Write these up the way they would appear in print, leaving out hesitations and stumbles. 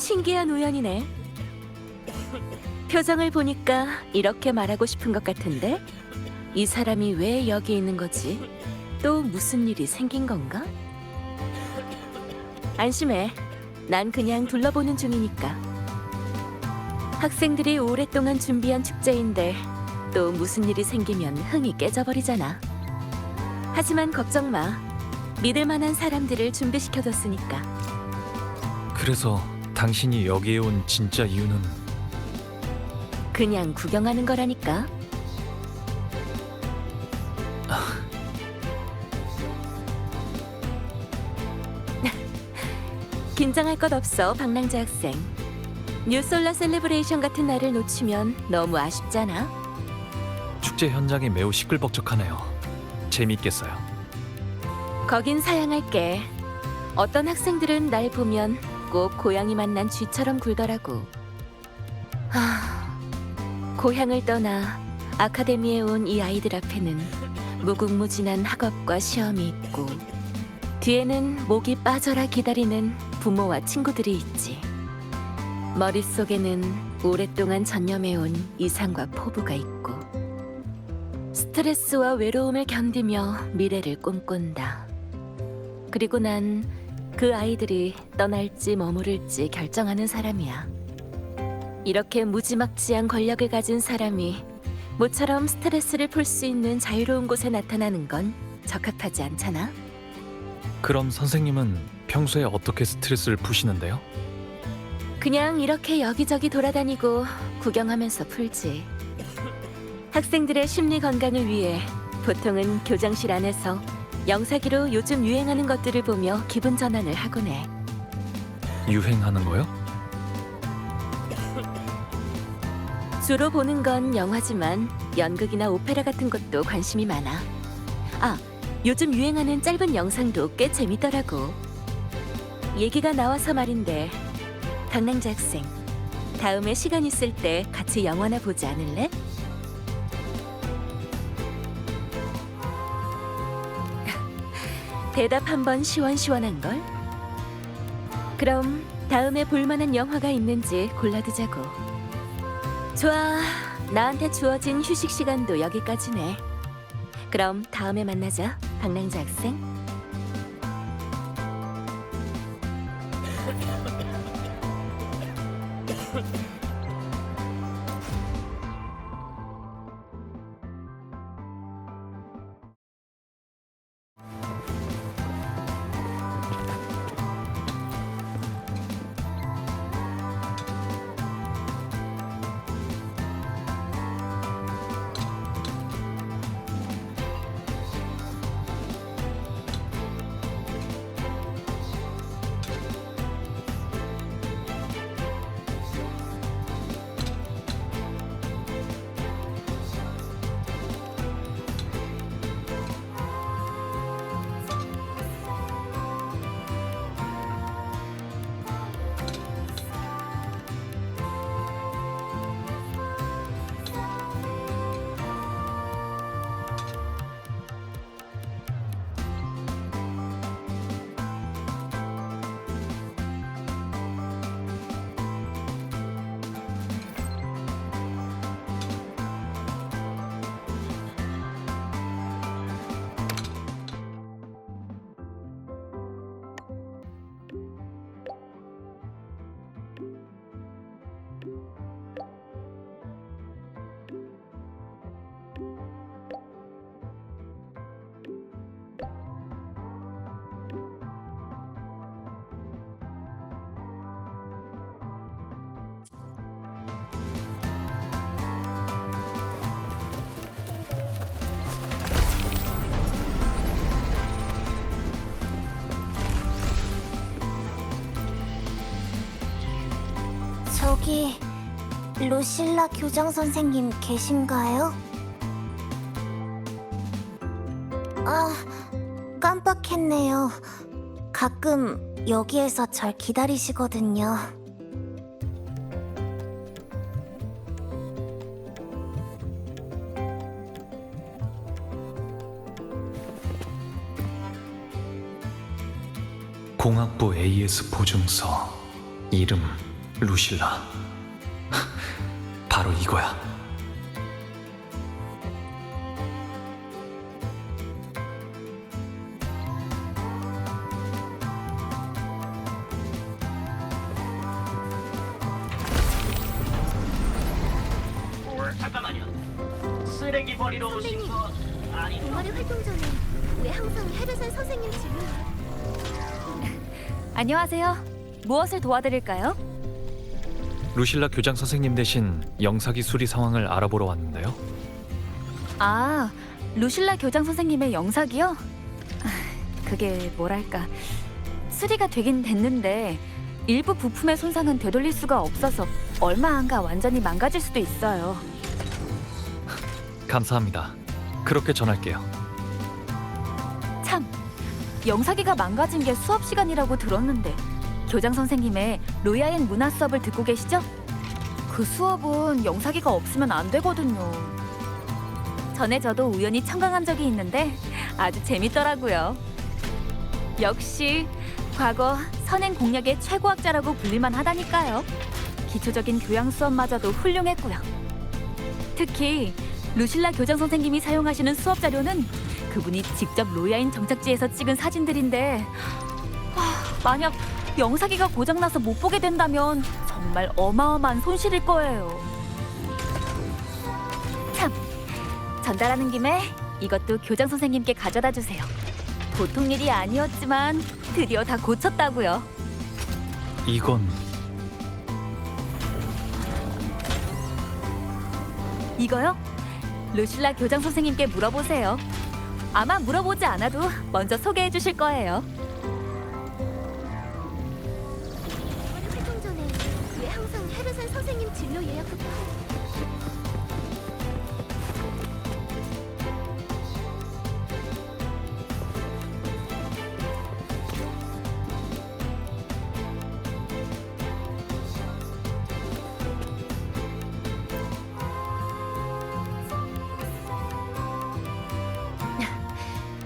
신기한 우연이네. 표정을 보니까 이렇게 말하고 싶은 것 같은데? 이 사람이 왜 여기 있는 거지? 또 무슨 일이 생긴 건가? 안심해. 난 그냥 둘러보는 중이니까. 학생들이 오랫동안 준비한 축제인데 또 무슨 일이 생기면 흥이 깨져버리잖아. 하지만 걱정 마. 믿을 만한 사람들을 준비시켜뒀으니까. 그래서 당신이 여기에 온 진짜 이유는? 그냥 구경하는 거라니까. 긴장할 것 없어, 박랑자 학생. 뉴솔라 셀레브레이션 같은 날을 놓치면 너무 아쉽잖아. 축제 현장이 매우 시끌벅적하네요. 재미있겠어요. 거긴 사양할게. 어떤 학생들은 날 보면 꼭 고양이 만난 쥐처럼 굴더라고. 고향을 떠나 아카데미에 온 이 아이들 앞에는 무궁무진한 학업과 시험이 있고 뒤에는 목이 빠져라 기다리는 부모와 친구들이 있지. 머릿속에는 오랫동안 전념해온 이상과 포부가 있고 스트레스와 외로움을 견디며 미래를 꿈꾼다. 그리고 난 그 아이들이 떠날지 머무를지 결정하는 사람이야. 이렇게 무지막지한 권력을 가진 사람이 모처럼 스트레스를 풀 수 있는 자유로운 곳에 나타나는 건 적합하지 않잖아. 그럼 선생님은 평소에 어떻게 스트레스를 푸시는데요? 그냥 이렇게 여기저기 돌아다니고 구경하면서 풀지. 학생들의 심리 건강을 위해 보통은 교장실 안에서 영사기로 요즘 유행하는 것들을 보며 기분 전환을 하곤 해. 유행하는 거요? 주로 보는 건 영화지만 연극이나 오페라 같은 것도 관심이 많아. 아, 요즘 유행하는 짧은 영상도 꽤 재밌더라고. 얘기가 나와서 말인데, 강낭자 학생, 다음에 시간 있을 때 같이 영화나 보지 않을래? 대답 한번 시원시원한걸? 그럼 다음에 볼만한 영화가 있는지 골라두자고. 좋아, 나한테 주어진 휴식 시간도 여기까지네. 그럼 다음에 만나자, 박랑자 학생. 저기 루실라 교장 선생님 계신가요? 아, 깜빡했네요. 가끔 여기에서 절 기다리시거든요. 공학부 AS 보증서, 이름 루실라. 바로 이거야. 잠깐만요. 쓰레기 버리러 오신 거 아니? 동아리 활동 전에 왜 항상 해르산 선생님 질문? 안녕하세요. 무엇을 도와드릴까요? 루실라 교장 선생님 대신 영사기 수리 상황을 알아보러 왔는데요. 아, 루실라 교장 선생님의 영사기요? 그게 뭐랄까, 수리가 되긴 됐는데 일부 부품의 손상은 되돌릴 수가 없어서 얼마 안가 완전히 망가질 수도 있어요. 감사합니다. 그렇게 전할게요. 참, 영사기가 망가진 게 수업 시간이라고 들었는데 교장 선생님의 로야인 문화 수업을 듣고 계시죠? 그 수업은 영사기가 없으면 안 되거든요. 전에 저도 우연히 청강한 적이 있는데 아주 재밌더라고요. 역시 과거 선행 공략의 최고학자라고 불릴만 하다니까요. 기초적인 교양 수업마저도 훌륭했고요. 특히 루실라 교장 선생님이 사용하시는 수업 자료는 그분이 직접 로야인 정착지에서 찍은 사진들인데 만약 영사기가 고장나서 못 보게 된다면 정말 어마어마한 손실일 거예요. 참, 전달하는 김에 이것도 교장 선생님께 가져다 주세요. 보통 일이 아니었지만 드디어 다 고쳤다고요. 이건 이거요? 루실라 교장 선생님께 물어보세요. 아마 물어보지 않아도 먼저 소개해 주실 거예요. 동아리 활동 전에 왜 항상 해르산 선생님 진로 예약부터?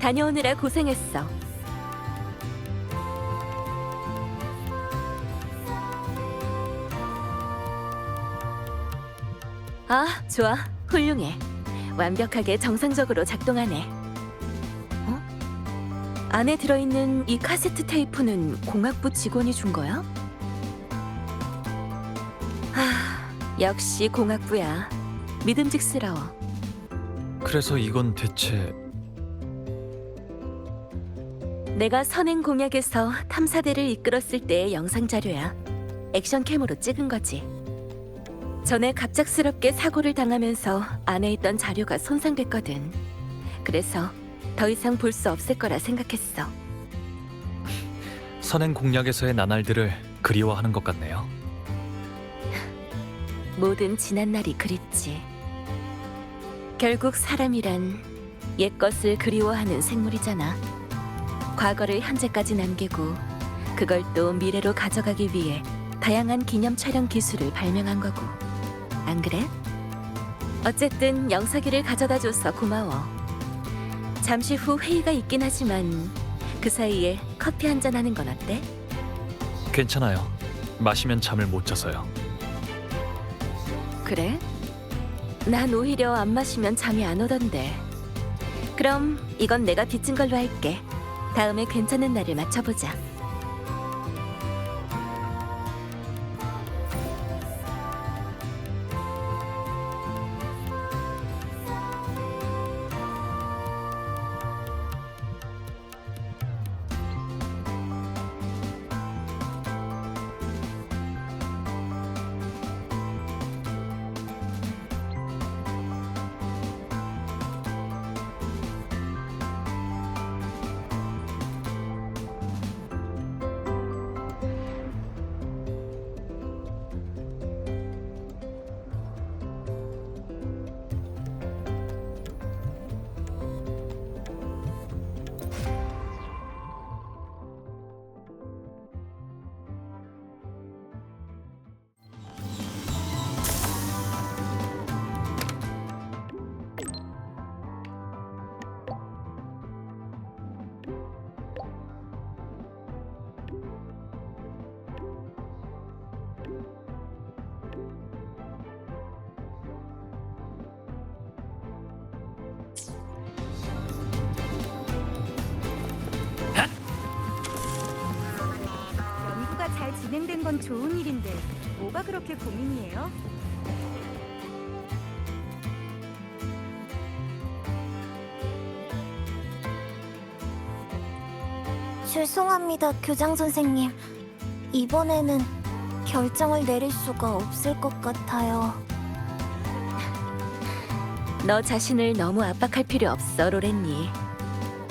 다녀오느라 고생했어. 아, 좋아. 훌륭해. 완벽하게 정상적으로 작동하네. 어? 안에 들어있는 이 카세트 테이프는 공학부 직원이 준 거야? 역시 공학부야. 믿음직스러워. 그래서 이건 대체 내가 선행 공약에서 탐사대를 이끌었을 때의 영상 자료야. 액션캠으로 찍은 거지. 전에 갑작스럽게 사고를 당하면서 안에 있던 자료가 손상됐거든. 그래서 더 이상 볼 수 없을 거라 생각했어. 선행 공략에서의 나날들을 그리워하는 것 같네요. 모든 지난 날이 그립지. 결국 사람이란 옛것을 그리워하는 생물이잖아. 과거를 현재까지 남기고 그걸 또 미래로 가져가기 위해 다양한 기념 촬영 기술을 발명한 거고. 안 그래? 어쨌든 영사기를 가져다줘서 고마워. 잠시 후 회의가 있긴 하지만 그 사이에 커피 한잔 하는 건 어때? 괜찮아요. 마시면 잠을 못 자서요. 그래? 난 오히려 안 마시면 잠이 안 오던데. 그럼 이건 내가 빚진 걸로 할게. 다음에 괜찮은 날을 맞춰보자. 진행된 건 좋은 일인데 뭐가 그렇게 고민이에요? 죄송합니다, 교장 선생님. 이번에는 결정을 내릴 수가 없을 것 같아요. 너 자신을 너무 압박할 필요 없어, 로렌니.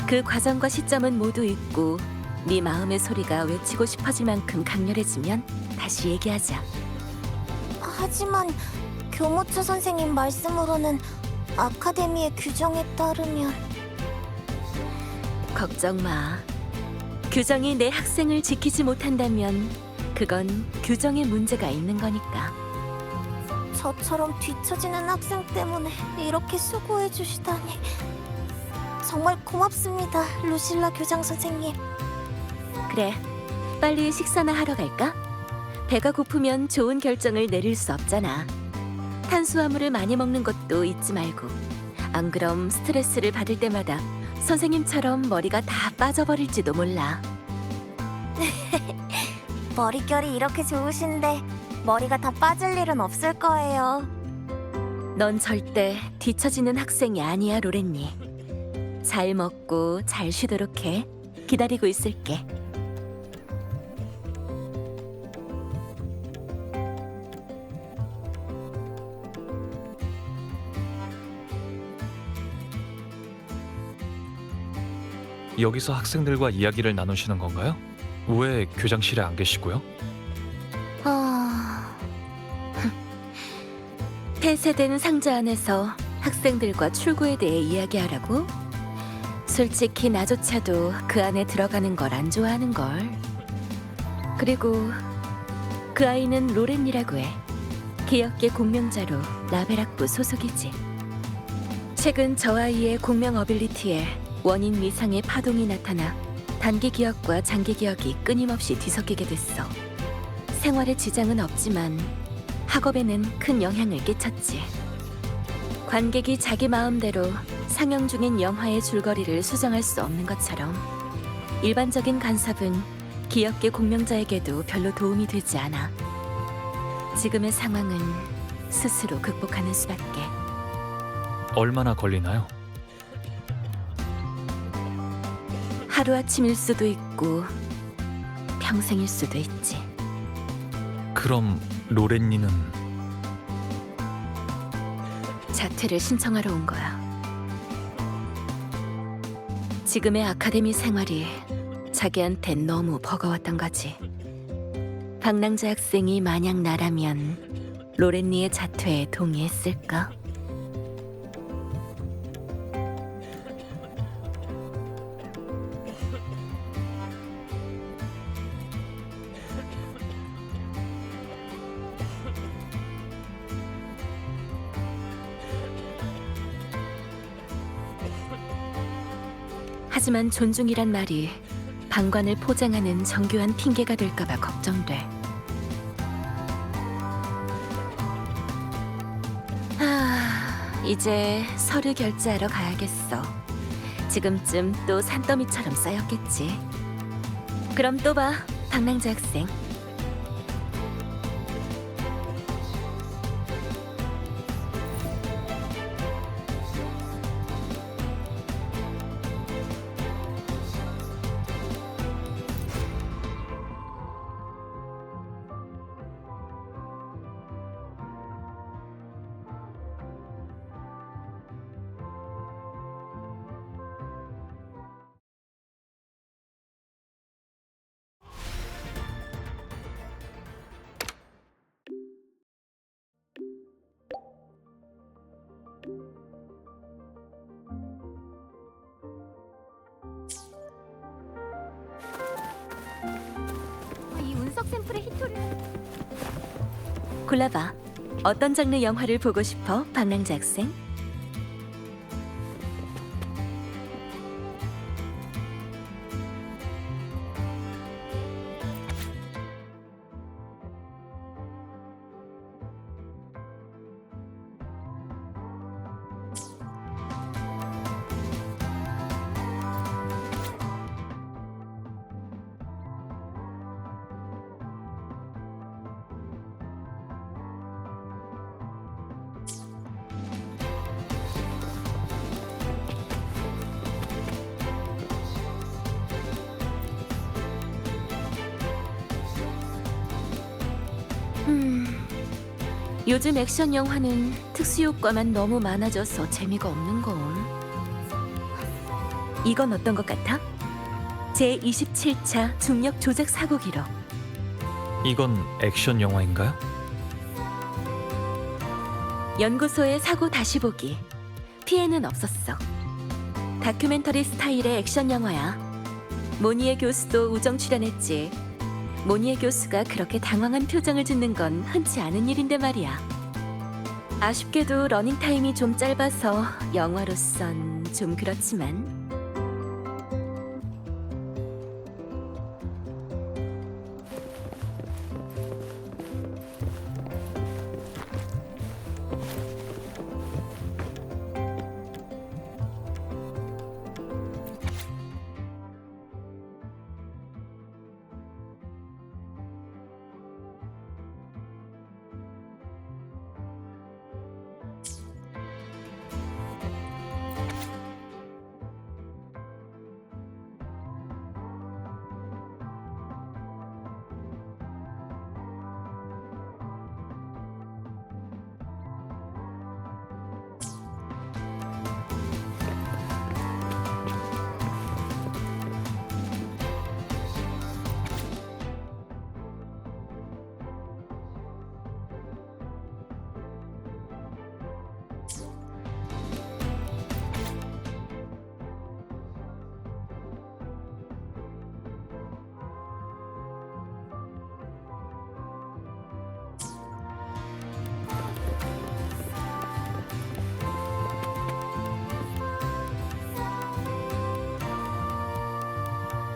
그 과정과 시점은 모두 있고 네 마음의 소리가 외치고 싶어질 만큼 강렬해지면 다시 얘기하자. 하지만 교무처 선생님 말씀으로는 아카데미의 규정에 따르면 걱정 마. 규정이 내 학생을 지키지 못한다면 그건 규정에 문제가 있는 거니까. 저처럼 뒤처지는 학생 때문에 이렇게 수고해 주시다니 정말 고맙습니다, 루실라 교장 선생님. 그래, 빨리 식사나 하러 갈까? 배가 고프면 좋은 결정을 내릴 수 없잖아. 탄수화물을 많이 먹는 것도 잊지 말고. 안 그럼 스트레스를 받을 때마다 선생님처럼 머리가 다 빠져버릴지도 몰라. 머릿결이 이렇게 좋으신데 머리가 다 빠질 일은 없을 거예요. 넌 절대 뒤처지는 학생이 아니야, 로렌니. 잘 먹고 잘 쉬도록 해. 기다리고 있을게. 여기서 학생들과 이야기를 나누시는 건가요? 왜 교장실에 안 계시고요? 폐쇄된 상자 안에서 학생들과 출구에 대해 이야기하라고? 솔직히 나조차도 그 안에 들어가는 걸 안 좋아하는 걸. 그리고 그 아이는 로렌이라고 해. 기업계 공명자로 라벨학부 소속이지. 최근 저 아이의 공명 어빌리티에 원인 미상의 파동이 나타나 단기 기억과 장기 기억이 끊임없이 뒤섞이게 됐어. 생활에 지장은 없지만 학업에는 큰 영향을 끼쳤지. 관객이 자기 마음대로 상영 중인 영화의 줄거리를 수정할 수 없는 것처럼 일반적인 간섭은 기업계 공명자에게도 별로 도움이 되지 않아. 지금의 상황은 스스로 극복하는 수밖에. 얼마나 걸리나요? 하루아침일 수도 있고 평생일 수도 있지. 그럼 로렌니는 자퇴를 신청하러 온 거야. 지금의 아카데미 생활이 자기한텐 너무 버거웠던 거지. 박낭자 학생이 만약 나라면 로렌니의 자퇴에 동의했을까? 하지만 존중이란 말이 방관을 포장하는 정교한 핑계가 될까봐 걱정돼. 이제 서류 결제하러 가야겠어. 지금쯤 또 산더미처럼 쌓였겠지. 그럼 또 봐, 박낭자 학생. 이 운석 샘플의 히토를 골라봐. 어떤 장르 영화를 보고 싶어, 박낭자 학생? 요즘 액션 영화는 특수 효과만 너무 많아져서 재미가 없는 걸. 이건 어떤 것 같아? 제 27차 중력 조작 사고 기록. 이건 액션 영화인가요? 연구소의 사고 다시 보기. 피해는 없었어. 다큐멘터리 스타일의 액션 영화야. 모니에 교수도 우정 출연했지. 모니에 교수가 그렇게 당황한 표정을 짓는 건 흔치 않은 일인데 말이야. 아쉽게도 러닝타임이 좀 짧아서 영화로선 좀 그렇지만.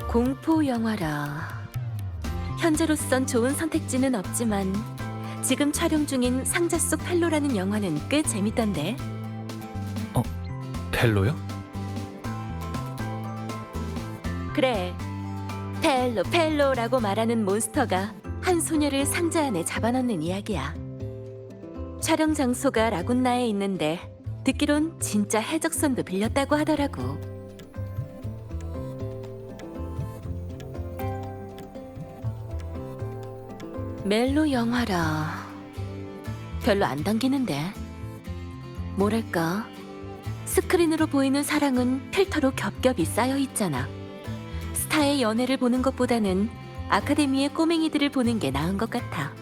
공포 영화라. 현재로선 좋은 선택지는 없지만 지금 촬영 중인 상자 속 펠로라는 영화는 꽤 재밌던데. 펠로요? 그래, 펠로라고 말하는 몬스터가 한 소녀를 상자 안에 잡아넣는 이야기야. 촬영 장소가 라군나에 있는데 듣기론 진짜 해적선도 빌렸다고 하더라고. 멜로 영화라. 별로 안 당기는데. 뭐랄까, 스크린으로 보이는 사랑은 필터로 겹겹이 쌓여 있잖아. 스타의 연애를 보는 것보다는 아카데미의 꼬맹이들을 보는 게 나은 것 같아.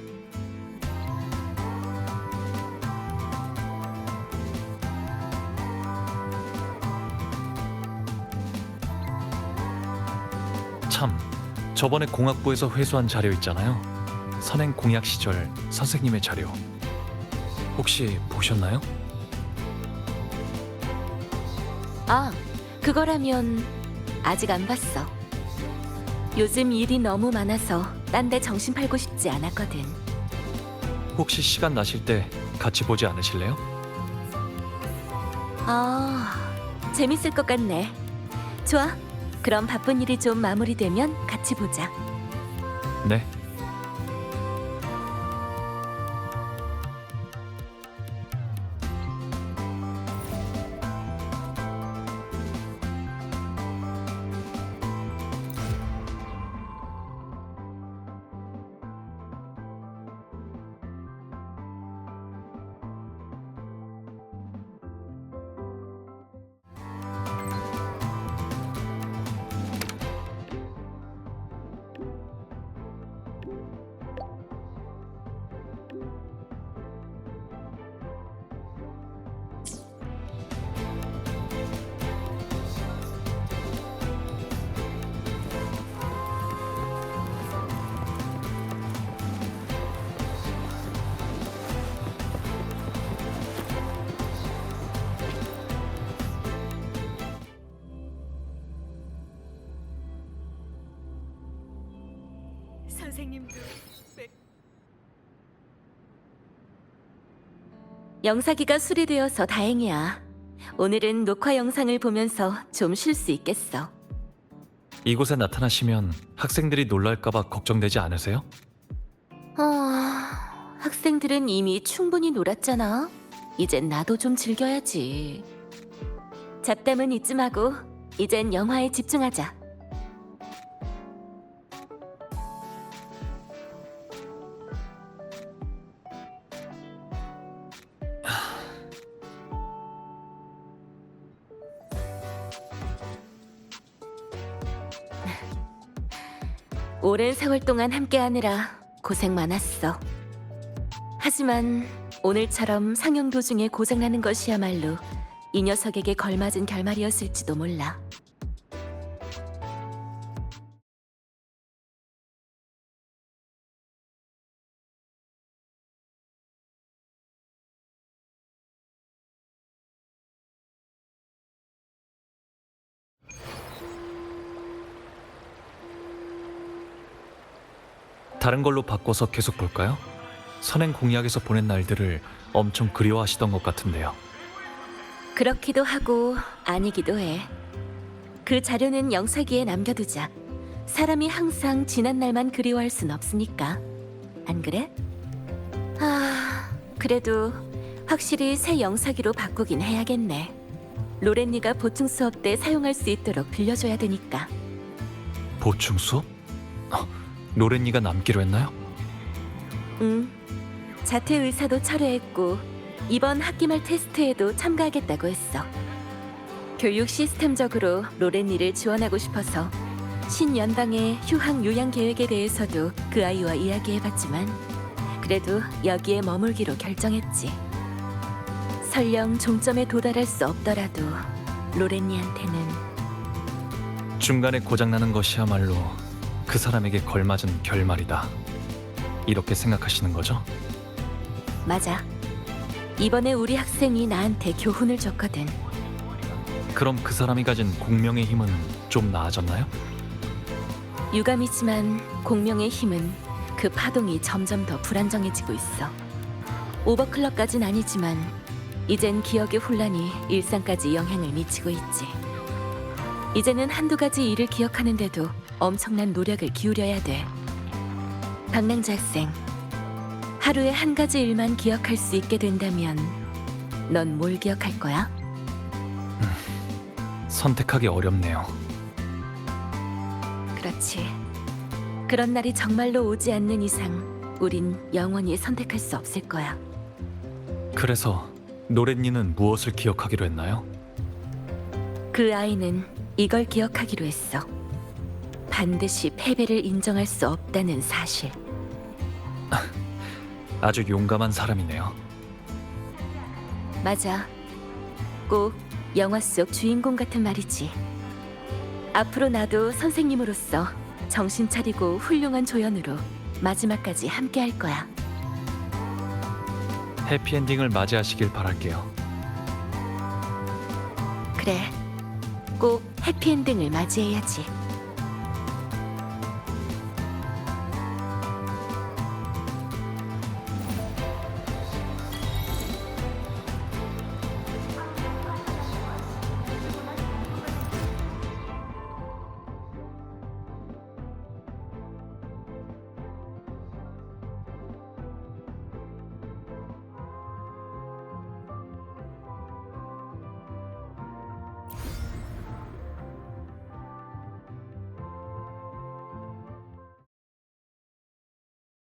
참, 저번에 공학부에서 회수한 자료 있잖아요. 선행 공약 시절 선생님의 자료. 혹시 보셨나요? 아, 그거라면 아직 안 봤어. 요즘 일이 너무 많아서 딴 데 정신 팔고 싶지 않았거든. 혹시 시간 나실 때 같이 보지 않으실래요? 아, 재밌을 것 같네. 좋아, 그럼 바쁜 일이 좀 마무리되면 같이 보자. 네. 선생님도 영사기가 수리되어서 다행이야. 오늘은 녹화 영상을 보면서 좀 쉴 수 있겠어. 이곳에 나타나시면 학생들이 놀랄까봐 걱정되지 않으세요? 학생들은 이미 충분히 놀았잖아. 이젠 나도 좀 즐겨야지. 잡담은 이쯤 하고 이젠 영화에 집중하자. 오랜 세월 동안 함께하느라 고생 많았어. 하지만 오늘처럼 상영 도중에 고장나는 것이야말로 이 녀석에게 걸맞은 결말이었을지도 몰라. 다른 걸로 바꿔서 계속 볼까요? 선행 공약에서 보낸 날들을 엄청 그리워하시던 것 같은데요. 그렇기도 하고 아니기도 해. 그 자료는 영사기에 남겨두자. 사람이 항상 지난 날만 그리워할 순 없으니까. 안 그래? 그래도 확실히 새 영사기로 바꾸긴 해야겠네. 로렌니가 보충 수업 때 사용할 수 있도록 빌려줘야 되니까. 보충 수업? 로렌니가 남기로 했나요? 자퇴 의사도 철회했고 이번 학기말 테스트에도 참가하겠다고 했어. 교육 시스템적으로 로렌니를 지원하고 싶어서 신연방의 휴학 요양 계획에 대해서도 그 아이와 이야기해봤지만 그래도 여기에 머물기로 결정했지. 설령 종점에 도달할 수 없더라도 로렌니한테는 중간에 고장나는 것이야말로 그 사람에게 걸맞은 결말이다. 이렇게 생각하시는 거죠? 맞아. 이번에 우리 학생이 나한테 교훈을 줬거든. 그럼 그 사람이 가진 공명의 힘은 좀 나아졌나요? 유감이지만 공명의 힘은 그 파동이 점점 더 불안정해지고 있어. 오버클럭까진 아니지만 이젠 기억의 혼란이 일상까지 영향을 미치고 있지. 이제는 한두 가지 일을 기억하는데도 엄청난 노력을 기울여야 돼. 박랑자 학생, 하루에 한 가지 일만 기억할 수 있게 된다면 넌 뭘 기억할 거야? 선택하기 어렵네요. 그렇지. 그런 날이 정말로 오지 않는 이상 우린 영원히 선택할 수 없을 거야. 그래서 노렌니는 무엇을 기억하기로 했나요? 그 아이는 이걸 기억하기로 했어. 반드시 패배를 인정할 수 없다는 사실. 아주 용감한 사람이네요. 맞아. 꼭 영화 속 주인공 같은 말이지. 앞으로 나도 선생님으로서 정신 차리고 훌륭한 조연으로 마지막까지 함께 할 거야. 해피엔딩을 맞이하시길 바랄게요. 그래. 꼭 해피엔딩을 맞이해야지.